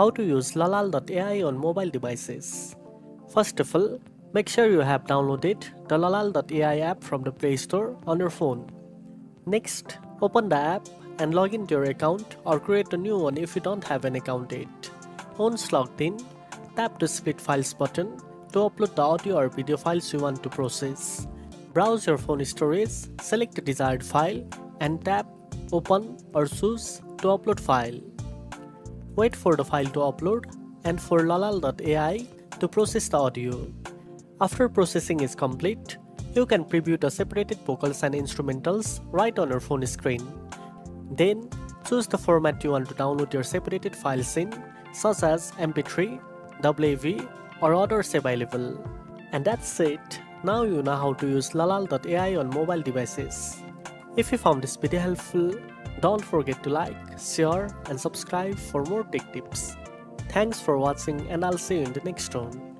How to use Lalal.ai on mobile devices. First of all, make sure you have downloaded the Lalal.ai app from the Play Store on your phone. Next, open the app and log into your account or create a new one if you don't have an account yet. Once logged in, tap the Split Files button to upload the audio or video files you want to process. Browse your phone storage, select the desired file and tap Open or choose to upload file. Wait for the file to upload and for Lalal.ai to process the audio. After processing is complete, you can preview the separated vocals and instrumentals right on your phone screen. Then, choose the format you want to download your separated files in, such as MP3, WAV, or others available. And that's it. Now you know how to use Lalal.ai on mobile devices. If you found this video helpful, don't forget to like, share, and subscribe for more tech tips. Thanks for watching, and I'll see you in the next one.